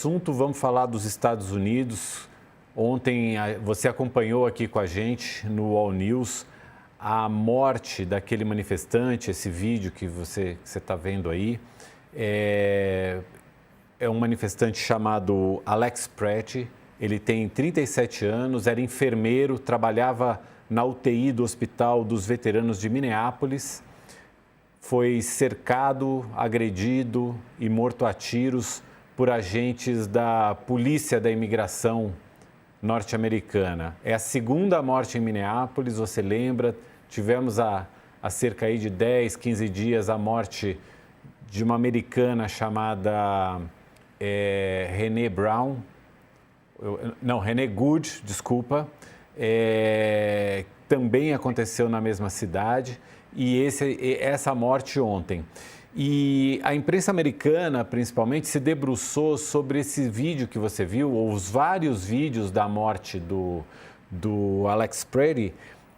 Assunto, vamos falar dos Estados Unidos. Ontem você acompanhou aqui com a gente no All News a morte daquele manifestante, esse vídeo que você está vendo aí. É um manifestante chamado Alex Pretty, ele tem 37 anos, era enfermeiro, trabalhava na UTI do Hospital dos Veteranos de Minneapolis, foi cercado, agredido e morto a tiros por agentes da Polícia da Imigração norte-americana. É a segunda morte em Minneapolis, você lembra? Tivemos há cerca aí de 10, 15 dias a morte de uma americana chamada Renee Brown, Renee Good, desculpa, também aconteceu na mesma cidade, e essa morte ontem. E a imprensa americana, principalmente, se debruçou sobre esse vídeo que você viu, ou os vários vídeos da morte do Alex Pretty,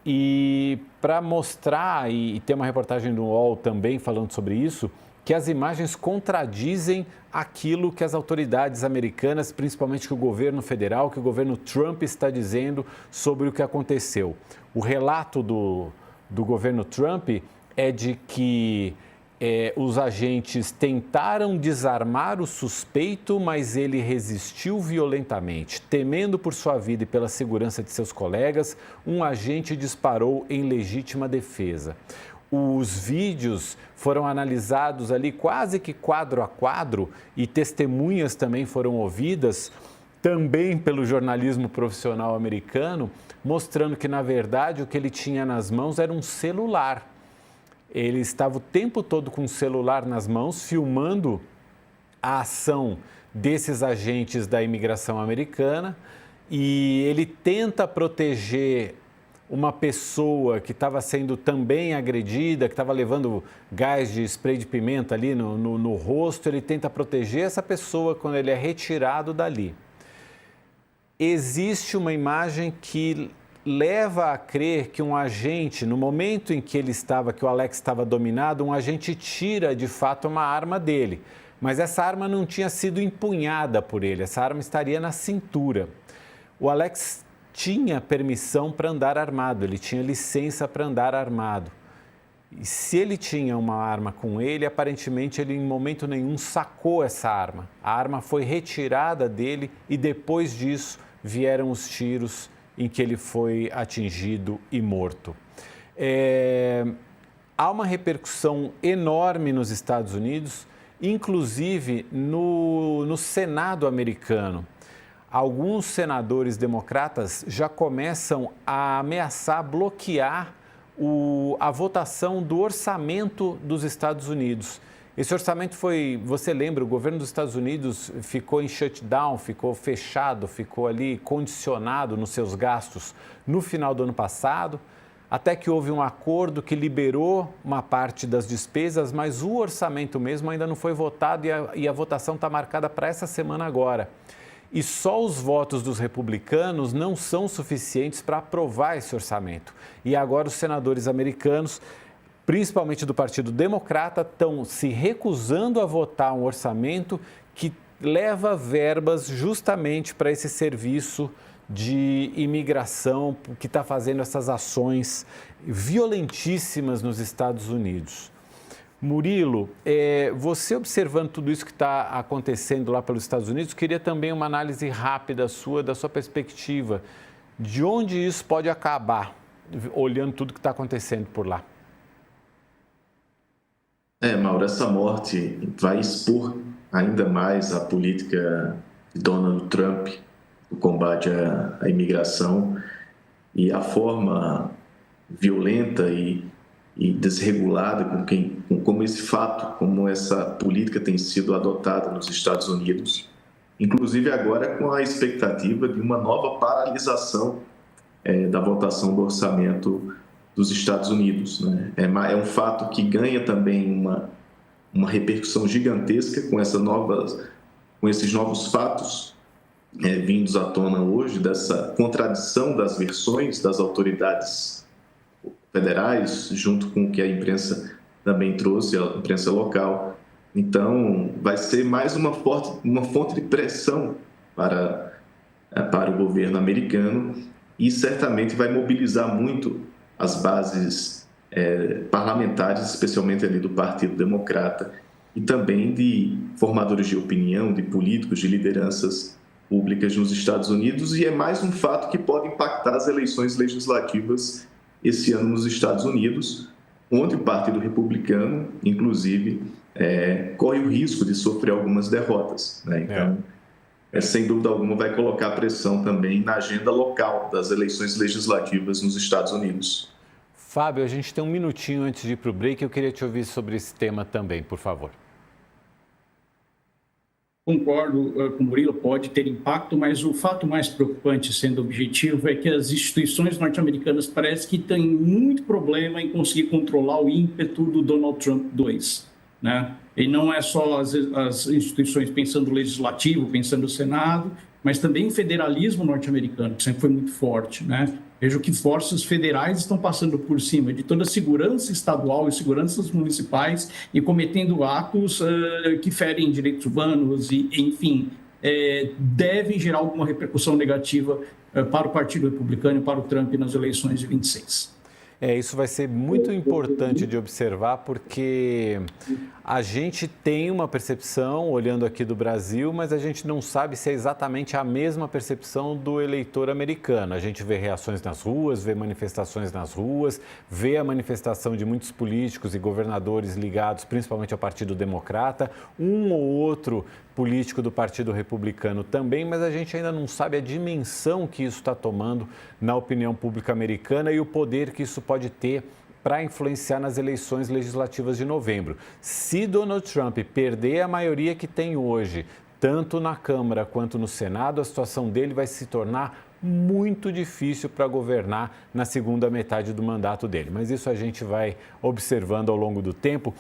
e para mostrar, e ter uma reportagem do UOL também falando sobre isso, que as imagens contradizem aquilo que as autoridades americanas, principalmente que o governo federal, que o governo Trump está dizendo sobre o que aconteceu. O relato do governo Trump é de que os agentes tentaram desarmar o suspeito, mas ele resistiu violentamente. Temendo por sua vida e pela segurança de seus colegas, um agente disparou em legítima defesa. Os vídeos foram analisados ali quase que quadro a quadro e testemunhas também foram ouvidas, também pelo jornalismo profissional americano, mostrando que, na verdade, o que ele tinha nas mãos era um celular. Ele estava o tempo todo com o celular nas mãos, filmando a ação desses agentes da imigração americana, e ele tenta proteger uma pessoa que estava sendo também agredida, que estava levando gás de spray de pimenta ali no rosto. Ele tenta proteger essa pessoa quando ele é retirado dali. Existe uma imagem que leva a crer que um agente, no momento em que que o Alex estava dominado, um agente tira de fato uma arma dele. Mas essa arma não tinha sido empunhada por ele, essa arma estaria na cintura. O Alex tinha permissão para andar armado, ele tinha licença para andar armado. E se ele tinha uma arma com ele, aparentemente ele em momento nenhum sacou essa arma. A arma foi retirada dele e depois disso vieram os tiros em que ele foi atingido e morto. Há uma repercussão enorme nos Estados Unidos, inclusive no Senado americano. Alguns senadores democratas já começam a ameaçar bloquear a votação do orçamento dos Estados Unidos. Esse orçamento você lembra, o governo dos Estados Unidos ficou em shutdown, ficou fechado, ficou ali condicionado nos seus gastos no final do ano passado, até que houve um acordo que liberou uma parte das despesas, mas o orçamento mesmo ainda não foi votado e a votação está marcada para essa semana agora. E só os votos dos republicanos não são suficientes para aprovar esse orçamento. E agora os senadores americanos, principalmente do Partido Democrata, estão se recusando a votar um orçamento que leva verbas justamente para esse serviço de imigração que está fazendo essas ações violentíssimas nos Estados Unidos. Murilo, você observando tudo isso que está acontecendo lá pelos Estados Unidos, queria também uma análise rápida da sua perspectiva, de onde isso pode acabar, olhando tudo que está acontecendo por lá. Mauro, essa morte vai expor ainda mais a política de Donald Trump, o combate à imigração e a forma violenta e desregulada como esse fato, como essa política tem sido adotada nos Estados Unidos, inclusive agora com a expectativa de uma nova paralisação da votação do orçamento dos Estados Unidos, né? É um fato que ganha também uma repercussão gigantesca com esses novos fatos vindos à tona hoje, dessa contradição das versões das autoridades federais, junto com o que a imprensa também trouxe, a imprensa local, Então, vai ser mais uma fonte de pressão para o governo americano e certamente vai mobilizar muito as bases parlamentares, especialmente ali do Partido Democrata, e também de formadores de opinião, de políticos, de lideranças públicas nos Estados Unidos, e é mais um fato que pode impactar as eleições legislativas esse ano nos Estados Unidos, onde o Partido Republicano, inclusive, corre o risco de sofrer algumas derrotas, né? Então, sem dúvida alguma, vai colocar pressão também na agenda local das eleições legislativas nos Estados Unidos. Fábio, a gente tem um minutinho antes de ir para o break. Eu queria te ouvir sobre esse tema também, por favor. Concordo com o Murilo, pode ter impacto, mas o fato mais preocupante, sendo objetivo, é que as instituições norte-americanas parecem que têm muito problema em conseguir controlar o ímpeto do Donald Trump 2, né? E não é só as instituições pensando no legislativo, pensando no Senado, mas também o federalismo norte-americano, que sempre foi muito forte, né? Vejo que forças federais estão passando por cima de toda a segurança estadual e seguranças municipais e cometendo atos que ferem direitos humanos e, enfim, devem gerar alguma repercussão negativa para o Partido Republicano e para o Trump nas eleições de 26. Isso vai ser muito importante de observar, porque a gente tem uma percepção, olhando aqui do Brasil, mas a gente não sabe se é exatamente a mesma percepção do eleitor americano. A gente vê reações nas ruas, vê manifestações nas ruas, vê a manifestação de muitos políticos e governadores ligados principalmente ao Partido Democrata, um ou outro político do Partido Republicano também, mas a gente ainda não sabe a dimensão que isso está tomando na opinião pública americana e o poder que isso pode ter para influenciar nas eleições legislativas de novembro. Se Donald Trump perder a maioria que tem hoje, tanto na Câmara quanto no Senado, a situação dele vai se tornar muito difícil para governar na segunda metade do mandato dele. Mas isso a gente vai observando ao longo do tempo.